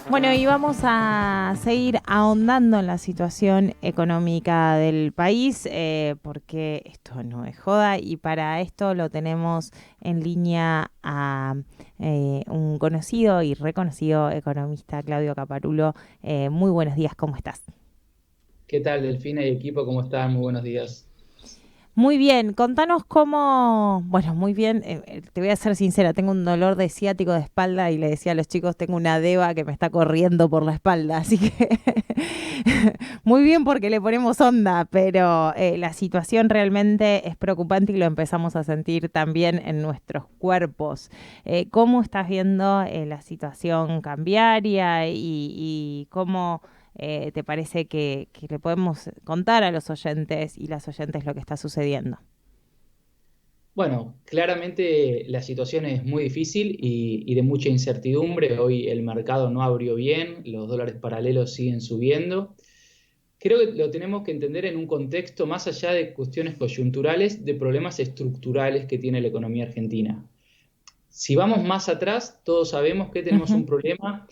Bueno, y vamos a seguir ahondando en la situación económica del país, porque esto no es joda, y para esto lo tenemos en línea a un conocido y reconocido economista, Claudio Caparulo. Muy buenos días, ¿cómo estás? ¿Qué tal, Delfina y equipo? ¿Cómo están? Muy buenos días. Muy bien, contanos cómo, bueno, muy bien, te voy a ser sincera, tengo un dolor de ciático de espalda y le decía a los chicos, tengo una deva que me está corriendo por la espalda, así que muy bien porque le ponemos onda, pero la situación realmente es preocupante y lo empezamos a sentir también en nuestros cuerpos. ¿Cómo estás viendo la situación cambiaria y cómo te parece que le podemos contar a los oyentes y las oyentes lo que está sucediendo? Bueno, claramente la situación es muy difícil y de mucha incertidumbre. Hoy el mercado no abrió bien, los dólares paralelos siguen subiendo. Creo que lo tenemos que entender en un contexto más allá de cuestiones coyunturales, de problemas estructurales que tiene la economía argentina. Si vamos más atrás, todos sabemos que tenemos Ujú. un problema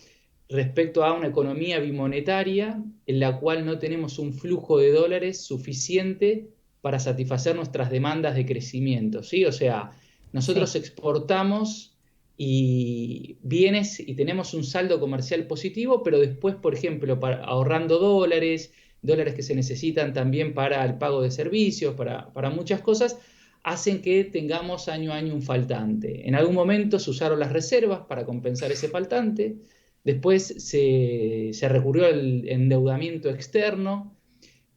respecto a una economía bimonetaria en la cual no tenemos un flujo de dólares suficiente para satisfacer nuestras demandas de crecimiento, ¿sí? O sea, Sí. nosotros exportamos y bienes y tenemos un saldo comercial positivo, pero después, por ejemplo, ahorrando dólares, dólares que se necesitan también para el pago de servicios, para muchas cosas, hacen que tengamos año a año un faltante. En algún momento se usaron las reservas para compensar ese faltante, después se recurrió al endeudamiento externo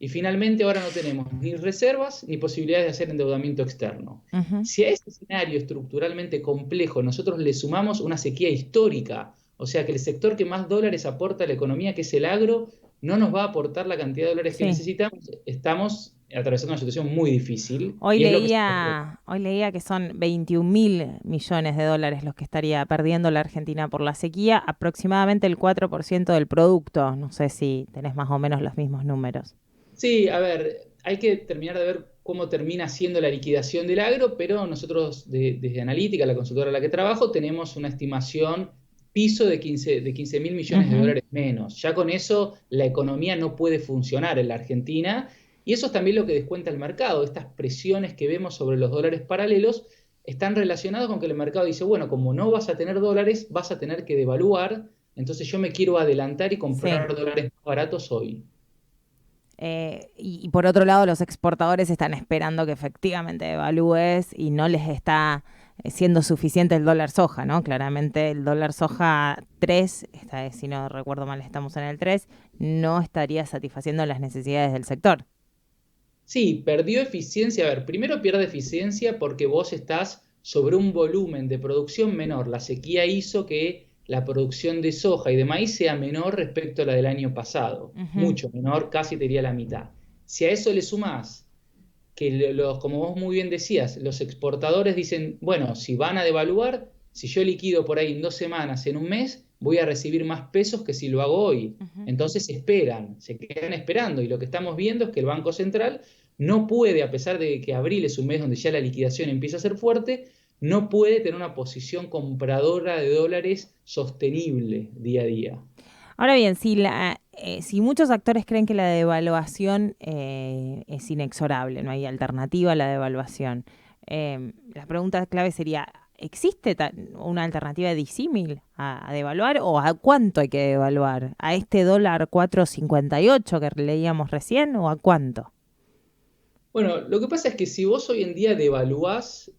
y finalmente ahora no tenemos ni reservas ni posibilidades de hacer endeudamiento externo. Ujú. Si a ese escenario estructuralmente complejo nosotros le sumamos una sequía histórica, o sea que el sector que más dólares aporta a la economía, que es el agro, no nos va a aportar la cantidad de dólares que Sí. necesitamos, estamos atravesando una situación muy difícil Hoy y es lo que se... leía, hoy leía que son 21.000 millones de dólares los que estaría perdiendo la Argentina por la sequía, aproximadamente el 4% del producto. No sé si tenés más o menos los mismos números. Sí, a ver, hay que terminar de ver cómo termina siendo la liquidación del agro, pero nosotros desde Analítica, la consultora en la que trabajo, tenemos una estimación piso de 15 mil millones de Ujú. dólares menos. Ya con eso la economía no puede funcionar en la Argentina y eso es también lo que descuenta el mercado. Estas presiones que vemos sobre los dólares paralelos están relacionadas con que el mercado dice, bueno, como no vas a tener dólares, vas a tener que devaluar, entonces yo me quiero adelantar y Sí. comprar dólares más baratos hoy. Y por otro lado, los exportadores están esperando que efectivamente devalúes y no les está siendo suficiente el dólar soja, ¿no? Claramente el dólar soja 3, esta vez, si no recuerdo mal, estamos en el 3, no estaría satisfaciendo las necesidades del sector. Sí, perdió eficiencia. A ver, primero pierde eficiencia porque vos estás sobre un volumen de producción menor. La sequía hizo que la producción de soja y de maíz sea menor respecto a la del año pasado. Ujú. Mucho menor, casi te diría la mitad. Si a eso le sumás que como vos muy bien decías, los exportadores dicen, bueno, si van a devaluar, si yo liquido por ahí en 2 semanas, en un mes, voy a recibir más pesos que si lo hago hoy. Ujú. Entonces esperan, se quedan esperando y lo que estamos viendo es que el Banco Central no puede, a pesar de que abril es un mes donde ya la liquidación empieza a ser fuerte, no puede tener una posición compradora de dólares sostenible día a día. Ahora bien, si muchos actores creen que la devaluación es inexorable, no hay alternativa a la devaluación, la pregunta clave sería, ¿existe una alternativa disímil a devaluar o a cuánto hay que devaluar? ¿A este dólar 4,58 que leíamos recién o a cuánto? Bueno, lo que pasa es que si vos hoy en día devaluás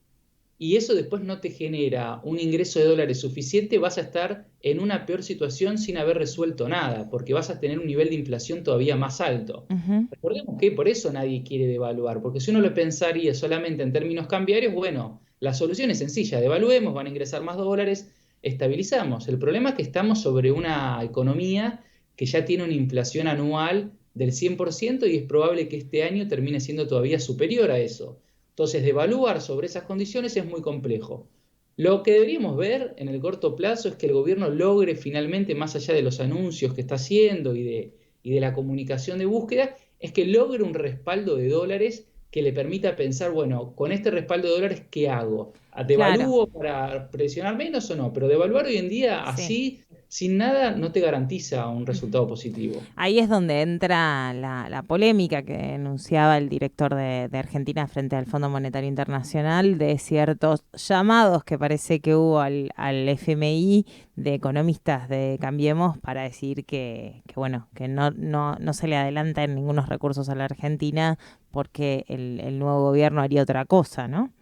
y eso después no te genera un ingreso de dólares suficiente, vas a estar en una peor situación sin haber resuelto nada, porque vas a tener un nivel de inflación todavía más alto. Ujú. Recordemos que por eso nadie quiere devaluar, porque si uno lo pensaría solamente en términos cambiarios, bueno, la solución es sencilla, devaluemos, van a ingresar más dólares, estabilizamos. El problema es que estamos sobre una economía que ya tiene una inflación anual del 100% y es probable que este año termine siendo todavía superior a eso. Entonces, devaluar sobre esas condiciones es muy complejo. Lo que deberíamos ver en el corto plazo es que el gobierno logre finalmente, más allá de los anuncios que está haciendo y de la comunicación de búsqueda, es que logre un respaldo de dólares que le permita pensar, bueno, con este respaldo de dólares, ¿qué hago? Claro, ¿Devalúo para presionar menos o no? Pero devaluar hoy en día sí. así, sin nada, no te garantiza un Ujú. resultado positivo. Ahí es donde entra la polémica que denunciaba el director de Argentina frente al Fondo Monetario Internacional de ciertos llamados que parece que hubo al FMI de economistas de Cambiemos para decir que bueno, que no se le adelantan ningunos recursos a la Argentina porque el nuevo gobierno haría otra cosa, ¿no?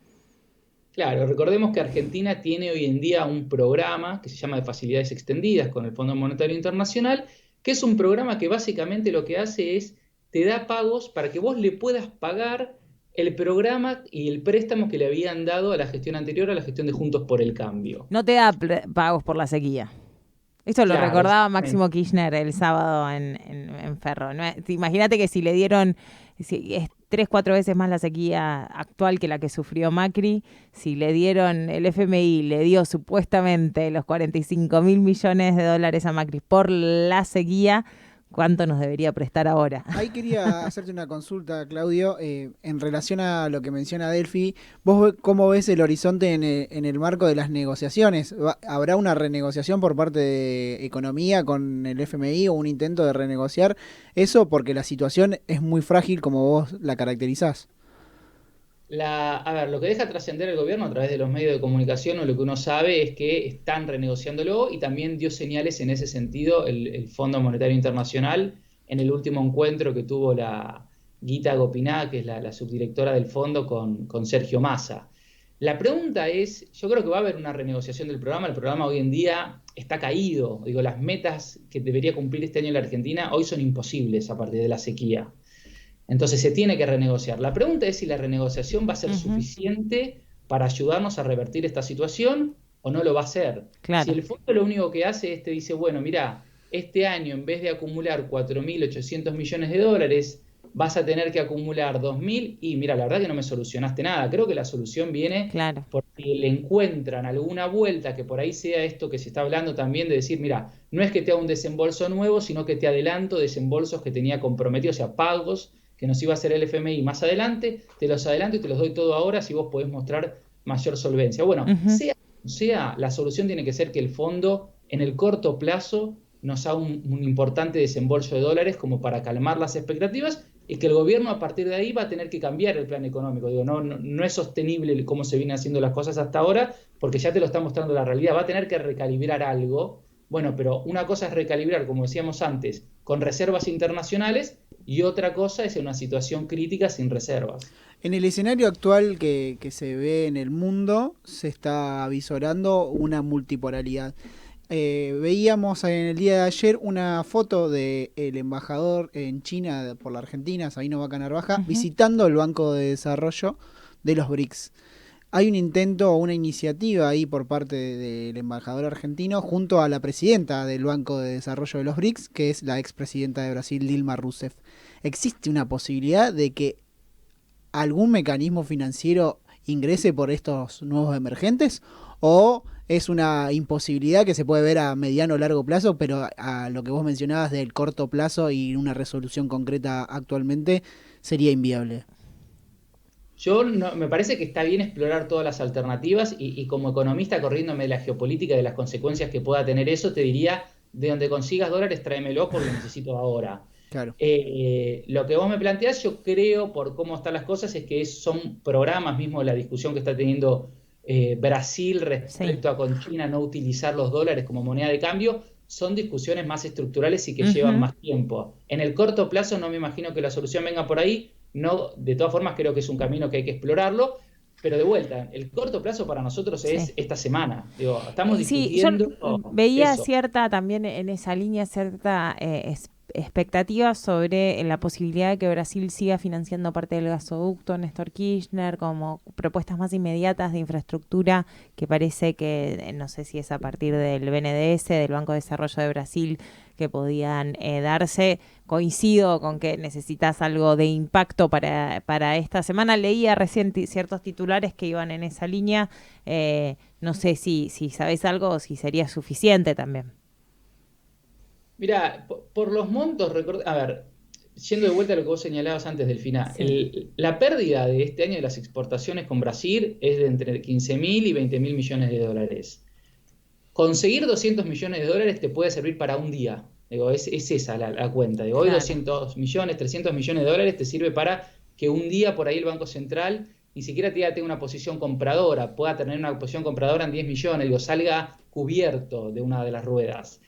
Claro, recordemos que Argentina tiene hoy en día un programa que se llama de facilidades extendidas con el Fondo Monetario Internacional, que es un programa que básicamente lo que hace es te da pagos para que vos le puedas pagar el programa y el préstamo que le habían dado a la gestión anterior, a la gestión de Juntos por el Cambio. No te da pagos por la sequía. Esto lo Claro, recordaba exactamente. Máximo Kirchner el sábado en Ferro. ¿No? Imagínate que si le dieron si es 3, 4 veces más la sequía actual que la que sufrió Macri, si le dieron, el FMI le dio supuestamente los 45.000 millones de dólares a Macri por la sequía, ¿cuánto nos debería prestar ahora? Ahí quería hacerte una consulta, Claudio, en relación a lo que menciona Delphi. ¿Vos cómo ves el horizonte en el marco de las negociaciones? ¿Habrá una renegociación por parte de Economía con el FMI o un intento de renegociar eso? Porque la situación es muy frágil como vos la caracterizás. A ver, lo que deja trascender el gobierno a través de los medios de comunicación o lo que uno sabe es que están renegociándolo y también dio señales en ese sentido el Fondo Monetario Internacional en el último encuentro que tuvo la Gita Gopiná, que es la subdirectora del fondo, con Sergio Massa. La pregunta es, yo creo que va a haber una renegociación del programa. El programa hoy en día está caído. Digo, las metas que debería cumplir este año la Argentina hoy son imposibles a partir de la sequía. Entonces se tiene que renegociar. La pregunta es si la renegociación va a ser Ujú, suficiente para ayudarnos a revertir esta situación o no lo va a hacer. Si claro. el fondo lo único que hace es te dice, bueno, mira, este año en vez de acumular 4.800 millones de dólares, vas a tener que acumular 2.000 y mira, la verdad que no me solucionaste nada. Creo que la solución viene Claro. porque le encuentran alguna vuelta que por ahí sea esto que se está hablando también de decir, mira, no es que te haga un desembolso nuevo, sino que te adelanto desembolsos que tenía comprometidos, o sea, pagos que nos iba a hacer el FMI más adelante, te los adelanto y te los doy todo ahora si vos podés mostrar mayor solvencia. Bueno, Ujú. sea, la solución tiene que ser que el fondo en el corto plazo nos haga un importante desembolso de dólares como para calmar las expectativas y que el gobierno a partir de ahí va a tener que cambiar el plan económico. Digo, no es sostenible cómo se vienen haciendo las cosas hasta ahora porque ya te lo está mostrando la realidad. Va a tener que recalibrar algo. Bueno, pero una cosa es recalibrar, como decíamos antes, con reservas internacionales y otra cosa es en una situación crítica sin reservas. En el escenario actual que se ve en el mundo, se está avisorando una multipolaridad. Veíamos en el día de ayer una foto del embajador en China por la Argentina, Sabino Baca Narvaja, Ujú. visitando el Banco de Desarrollo de los BRICS. Hay un intento o una iniciativa ahí por parte del embajador argentino junto a la presidenta del Banco de Desarrollo de los BRICS, que es la expresidenta de Brasil, Dilma Rousseff. ¿Existe una posibilidad de que algún mecanismo financiero ingrese por estos nuevos emergentes? ¿O es una imposibilidad que se puede ver a mediano o largo plazo, pero a lo que vos mencionabas del corto plazo y una resolución concreta actualmente sería inviable? Me parece que está bien explorar todas las alternativas y como economista, corriéndome de la geopolítica y de las consecuencias que pueda tener eso, te diría, de donde consigas dólares, tráemelo porque lo necesito ahora. Claro. Lo que vos me planteás, yo creo, por cómo están las cosas, es que son programas mismo de la discusión que está teniendo Brasil Sí. respecto a con China no utilizar los dólares como moneda de cambio, son discusiones más estructurales y que llevan Ujú. más tiempo. En el corto plazo no me imagino que la solución venga por ahí, no, de todas formas creo que es un camino que hay que explorarlo, pero de vuelta, el corto plazo para nosotros Sí. es esta semana. Digo, estamos Sí, yo discutiendo veía eso. cierta, también en esa línea, cierta expectativa sobre la posibilidad de que Brasil siga financiando parte del gasoducto Néstor Kirchner, como propuestas más inmediatas de infraestructura que parece que, no sé si es a partir del BNDES, del Banco de Desarrollo de Brasil, que podían darse. Coincido con que necesitas algo de impacto para esta semana. Leía recién ciertos titulares que iban en esa línea. No sé si sabés algo o si sería suficiente también. Mira, por los montos, a ver, yendo de vuelta a lo que vos señalabas antes del final, Sí, la pérdida de este año de las exportaciones con Brasil es de entre 15.000 y 20.000 millones de dólares. Conseguir 200 millones de dólares te puede servir para un día. Digo, es esa la cuenta. Digo, hoy claro. 200 millones, 300 millones de dólares te sirve para que un día por ahí el Banco Central ni siquiera tenga una posición compradora, pueda tener una posición compradora en 10 millones, digo, salga cubierto de una de las ruedas.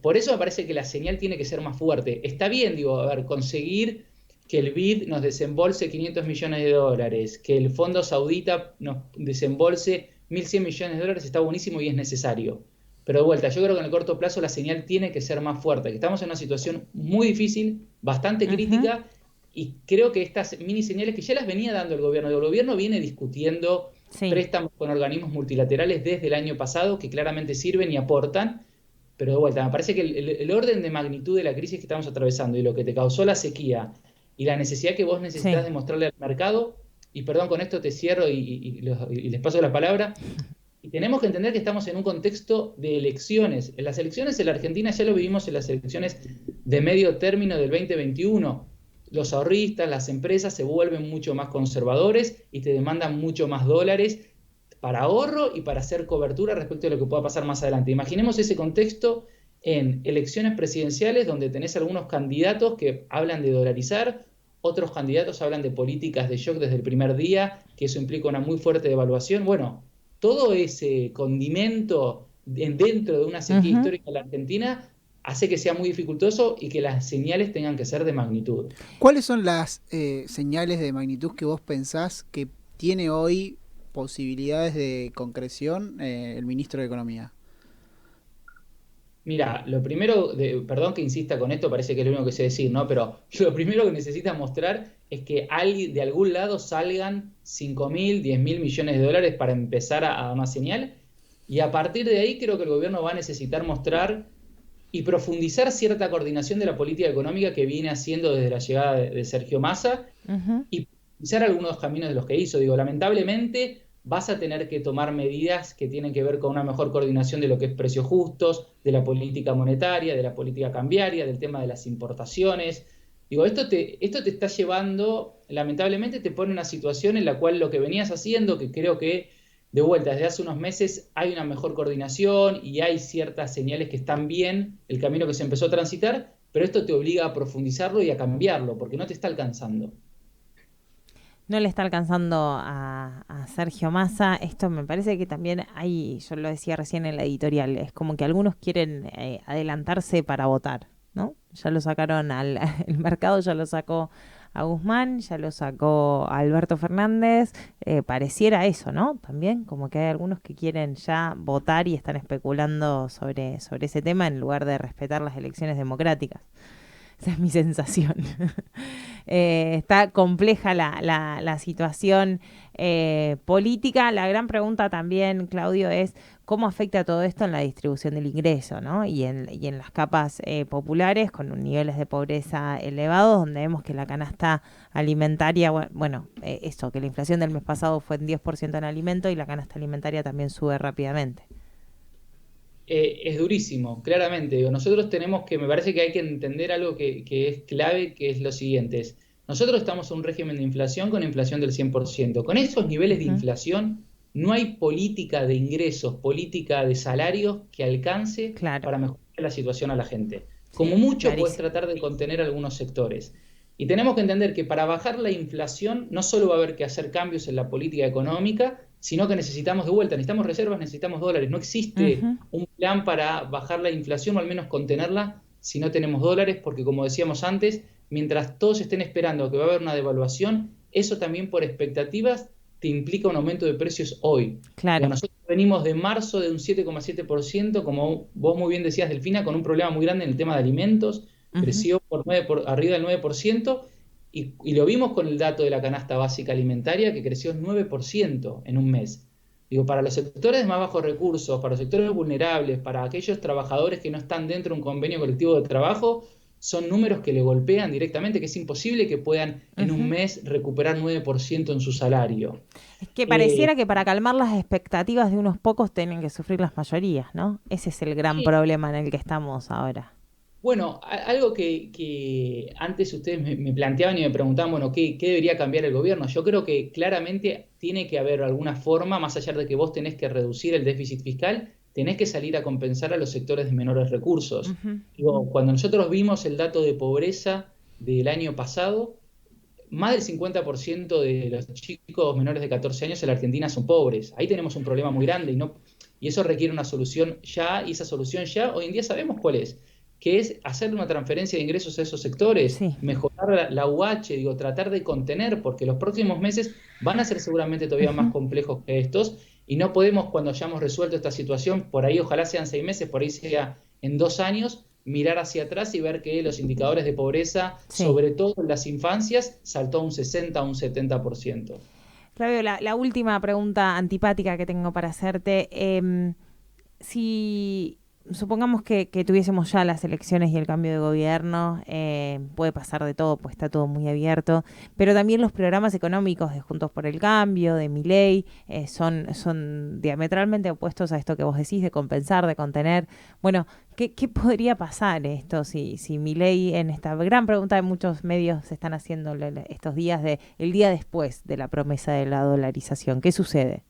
Por eso me parece que la señal tiene que ser más fuerte. Está bien, digo, a ver, conseguir que el BID nos desembolse 500 millones de dólares, que el Fondo Saudita nos desembolse 1.100 millones de dólares, está buenísimo y es necesario. Pero de vuelta, yo creo que en el corto plazo la señal tiene que ser más fuerte, que estamos en una situación muy difícil, bastante Ujú, crítica, y creo que estas mini señales que ya las venía dando el gobierno viene discutiendo sí, préstamos con organismos multilaterales desde el año pasado que claramente sirven y aportan, pero de vuelta, me parece que el orden de magnitud de la crisis que estamos atravesando y lo que te causó la sequía y la necesidad que vos necesitas sí. demostrarle al mercado, y perdón, con esto te cierro y les paso la palabra, y tenemos que entender que estamos en un contexto de elecciones. En las elecciones en la Argentina ya lo vivimos en las elecciones de medio término del 2021. Los ahorristas, las empresas se vuelven mucho más conservadores y te demandan mucho más dólares para ahorro y para hacer cobertura respecto a lo que pueda pasar más adelante. Imaginemos ese contexto en elecciones presidenciales donde tenés algunos candidatos que hablan de dolarizar, otros candidatos hablan de políticas de shock desde el primer día, que eso implica una muy fuerte devaluación. Bueno, todo ese condimento dentro de una sequía Ujú. histórica en la Argentina hace que sea muy dificultoso y que las señales tengan que ser de magnitud. ¿Cuáles son las señales de magnitud que vos pensás que tiene hoy posibilidades de concreción el ministro de Economía? Mira, lo primero, perdón que insista con esto, parece que es lo único que sé decir, ¿no? Pero lo primero que necesita mostrar es que de algún lado salgan 5.000, 10.000 millones de dólares para empezar a dar una señal. Y a partir de ahí creo que el gobierno va a necesitar mostrar y profundizar cierta coordinación de la política económica que viene haciendo desde la llegada de Sergio Massa Ujú. y profundizar algunos caminos de los que hizo. Digo, lamentablemente vas a tener que tomar medidas que tienen que ver con una mejor coordinación de lo que es precios justos, de la política monetaria, de la política cambiaria, del tema de las importaciones. Digo, esto te está llevando, lamentablemente te pone en una situación en la cual lo que venías haciendo, que creo que de vuelta, desde hace unos meses hay una mejor coordinación y hay ciertas señales que están bien, el camino que se empezó a transitar, pero esto te obliga a profundizarlo y a cambiarlo, porque no te está alcanzando. No le está alcanzando a Sergio Massa. Esto me parece que también hay, yo lo decía recién en la editorial, es como que algunos quieren adelantarse para votar, ¿no? Ya lo sacaron el mercado, ya lo sacó a Guzmán, ya lo sacó a Alberto Fernández. Pareciera eso, ¿no? También como que hay algunos que quieren ya votar y están especulando sobre ese tema en lugar de respetar las elecciones democráticas. Esa es mi sensación. Está compleja la situación política. La gran pregunta también, Claudio, es cómo afecta todo esto en la distribución del ingreso, ¿no? Y en las capas populares con niveles de pobreza elevados, donde vemos que la canasta alimentaria, bueno, eso, que la inflación del mes pasado fue en 10% en alimento y la canasta alimentaria también sube rápidamente. Es durísimo, claramente. Digo, nosotros tenemos que, me parece que hay que entender algo que es clave, que es lo siguiente. Nosotros estamos en un régimen de inflación con inflación del 100%. Con esos niveles de Ujú. inflación no hay política de ingresos, política de salarios que alcance Claro, para mejorar la situación a la gente. Como sí, mucho puedes clarísimo. tratar de contener algunos sectores. Y tenemos que entender que para bajar la inflación no solo va a haber que hacer cambios en la política económica, sino que necesitamos de vuelta, necesitamos reservas, necesitamos dólares. No existe Ujú. un plan para bajar la inflación o al menos contenerla si no tenemos dólares, porque como decíamos antes, mientras todos estén esperando que va a haber una devaluación, eso también por expectativas te implica un aumento de precios hoy. Digo, Claro. nosotros venimos de marzo de un 7,7%, como vos muy bien decías, Delfina, con un problema muy grande en el tema de alimentos, Ujú. creció arriba del 9%, y lo vimos con el dato de la canasta básica alimentaria, que creció 9% en un mes. Digo, para los sectores de más bajos recursos, para los sectores vulnerables, para aquellos trabajadores que no están dentro de un convenio colectivo de trabajo, son números que le golpean directamente, que es imposible que puedan en un Ujú. mes recuperar 9% en su salario. Es que Eh, pareciera que para calmar las expectativas de unos pocos tienen que sufrir las mayorías, ¿no? Ese es el gran sí, problema en el que estamos ahora. Bueno, algo que antes ustedes me planteaban y me preguntaban, bueno, ¿qué debería cambiar el gobierno? Yo creo que claramente tiene que haber alguna forma, más allá de que vos tenés que reducir el déficit fiscal, tenés que salir a compensar a los sectores de menores recursos. Ujú. Digo, cuando nosotros vimos el dato de pobreza del año pasado, más del 50% de los chicos menores de 14 años en la Argentina son pobres. Ahí tenemos un problema muy grande y eso requiere una solución ya, y esa solución ya hoy en día sabemos cuál es, que es hacer una transferencia de ingresos a esos sectores, Sí. mejorar la UH, digo, tratar de contener, porque los próximos meses van a ser seguramente todavía más Ujú. complejos que estos, y no podemos, cuando hayamos resuelto esta situación, por ahí ojalá sean 6 meses, por ahí sea en 2 años, mirar hacia atrás y ver que los indicadores de pobreza, Sí. sobre todo en las infancias, saltó a un 60, a un 70%. Flavio, la última pregunta antipática que tengo para hacerte. Si supongamos que tuviésemos ya las elecciones y el cambio de gobierno, puede pasar de todo, pues está todo muy abierto, pero también los programas económicos de Juntos por el Cambio, de Milei, son diametralmente opuestos a esto que vos decís, de compensar, de contener. Bueno, ¿qué podría pasar esto si Milei, en esta gran pregunta de muchos medios se están haciendo estos días, el día después de la promesa de la dolarización? ¿Qué sucede?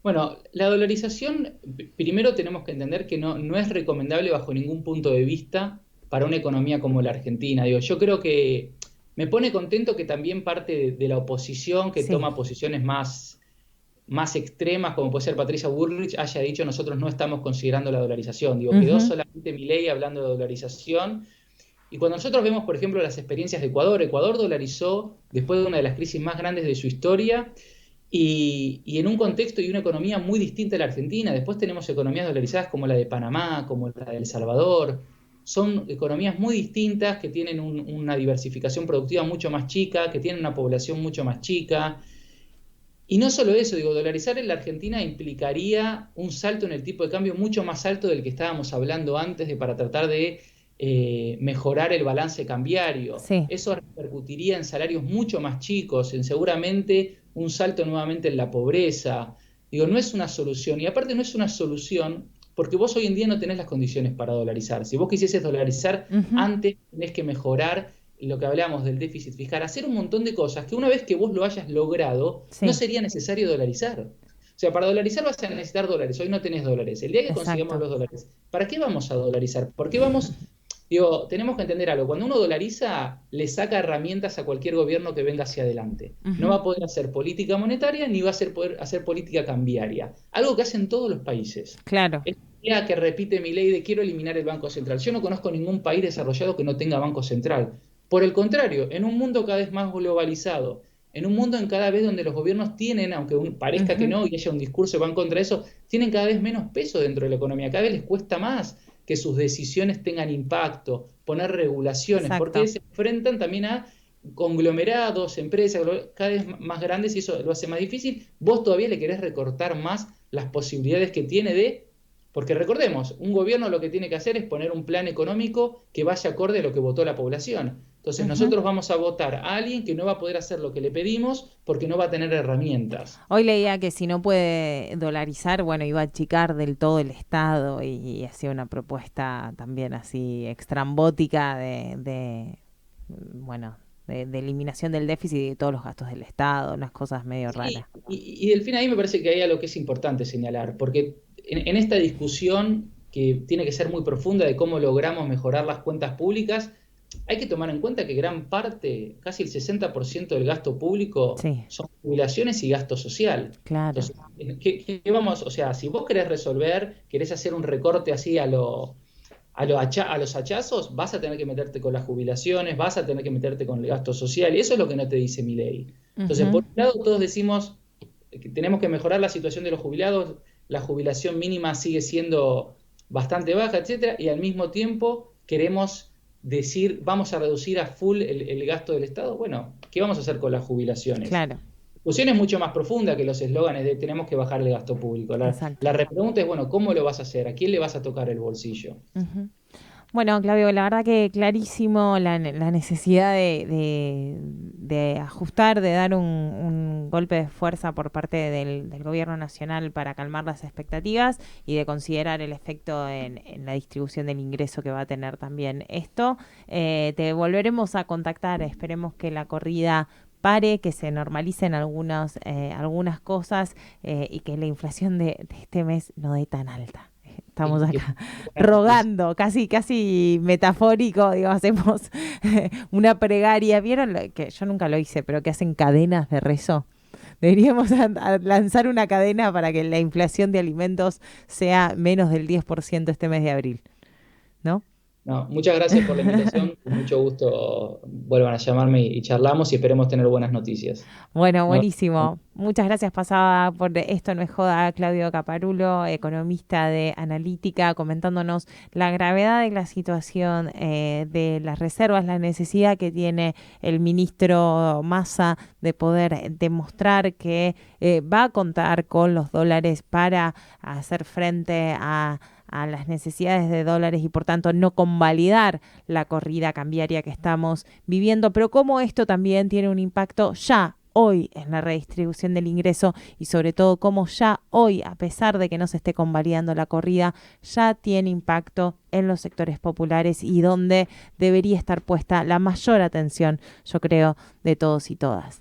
Bueno, la dolarización, primero tenemos que entender que no es recomendable bajo ningún punto de vista para una economía como la Argentina. Digo, yo creo que me pone contento que también parte de la oposición, que Sí. toma posiciones más extremas, como puede ser Patricia Bullrich, haya dicho nosotros no estamos considerando la dolarización. Digo, quedó Ujú. solamente Milei hablando de dolarización. Y cuando nosotros vemos, por ejemplo, las experiencias de Ecuador, Ecuador dolarizó después de una de las crisis más grandes de su historia y en un contexto y una economía muy distinta a la Argentina. Después tenemos economías dolarizadas como la de Panamá, como la de El Salvador. Son economías muy distintas que tienen una diversificación productiva mucho más chica, que tienen una población mucho más chica. Y no solo eso, digo, dolarizar en la Argentina implicaría un salto en el tipo de cambio mucho más alto del que estábamos hablando antes para tratar de mejorar el balance cambiario. Sí. Eso repercutiría en salarios mucho más chicos, en seguramente un salto nuevamente en la pobreza. Digo, no es una solución. Y aparte no es una solución porque vos hoy en día no tenés las condiciones para dolarizar. Si vos quisieses dolarizar, Ujú. antes tenés que mejorar lo que hablábamos del déficit fiscal, hacer un montón de cosas que una vez que vos lo hayas logrado, no Sí. sería necesario dolarizar. O sea, para dolarizar vas a necesitar dólares. Hoy no tenés dólares. El día que consigamos Exacto. los dólares, ¿para qué vamos a dolarizar? ¿Por qué vamos? Digo, tenemos que entender algo. Cuando uno dolariza, le saca herramientas a cualquier gobierno que venga hacia adelante. No va Ujú. a poder hacer política monetaria ni va a poder hacer política cambiaria. Algo que hacen todos los países. Claro. Es la idea que repite mi ley de quiero eliminar el Banco Central. Yo no conozco ningún país desarrollado que no tenga Banco Central. Por el contrario, en un mundo cada vez más globalizado, en un mundo en cada vez donde los gobiernos tienen, aunque parezca que Ujú. no y haya un discurso que va en contra de eso, tienen cada vez menos peso dentro de la economía, cada vez les cuesta más que sus decisiones tengan impacto, poner regulaciones, porque Exacto. se enfrentan también a conglomerados, empresas cada vez más grandes y eso lo hace más difícil. Vos todavía le querés recortar más las posibilidades que tiene porque recordemos, un gobierno lo que tiene que hacer es poner un plan económico que vaya acorde a lo que votó la población. Entonces Ujú. nosotros vamos a votar a alguien que no va a poder hacer lo que le pedimos porque no va a tener herramientas. Hoy leía que si no puede dolarizar, bueno, iba a achicar del todo el Estado y hacía una propuesta también así extrambótica bueno, de eliminación del déficit y de todos los gastos del Estado, unas cosas medio raras. Sí, y Delfín, ahí me parece que hay algo que es importante señalar, porque en esta discusión que tiene que ser muy profunda de cómo logramos mejorar las cuentas públicas, hay que tomar en cuenta que gran parte, casi el 60% del gasto público Sí, son jubilaciones y gasto social. claro. Entonces, ¿qué vamos? O sea, si vos querés resolver, querés hacer un recorte así a los hachazos, vas a tener que meterte con las jubilaciones, vas a tener que meterte con el gasto social, y eso es lo que no te dice mi ley. Entonces, Ujú. por un lado, todos decimos que tenemos que mejorar la situación de los jubilados, la jubilación mínima sigue siendo bastante baja, etcétera, y al mismo tiempo queremos decir, vamos a reducir a full el gasto del Estado. Bueno, ¿qué vamos a hacer con las jubilaciones? Claro, La discusión es mucho más profunda que los eslóganes de tenemos que bajar el gasto público. La exacto. repregunta es, bueno, ¿cómo lo vas a hacer? ¿A quién le vas a tocar el bolsillo? Ujú. Bueno, Claudio, la verdad que clarísimo la necesidad de ajustar, de dar un golpe de fuerza por parte del gobierno nacional para calmar las expectativas y de considerar el efecto en la distribución del ingreso que va a tener también esto. Te volveremos a contactar, esperemos que la corrida pare, que se normalicen algunas cosas y que la inflación de este mes no dé tan alta. Estamos Y acá rogando, casi metafórico, digo, hacemos una plegaria. ¿Vieron que yo nunca lo hice, pero que hacen cadenas de rezo? Deberíamos lanzar una cadena para que la inflación de alimentos sea menos del 10% este mes de abril, ¿no? No, muchas gracias por la invitación. Con mucho gusto vuelvan a llamarme y charlamos y esperemos tener buenas noticias. Bueno, No, buenísimo. Muchas gracias, pasaba por Esto No es Joda, Claudio Caparulo, economista de Analítica, comentándonos la gravedad de la situación de las reservas, la necesidad que tiene el ministro Massa de poder demostrar que va a contar con los dólares para hacer frente a las necesidades de dólares y por tanto no convalidar la corrida cambiaria que estamos viviendo, pero cómo esto también tiene un impacto ya hoy en la redistribución del ingreso y sobre todo cómo ya hoy, a pesar de que no se esté convalidando la corrida, ya tiene impacto en los sectores populares y donde debería estar puesta la mayor atención, yo creo, de todos y todas.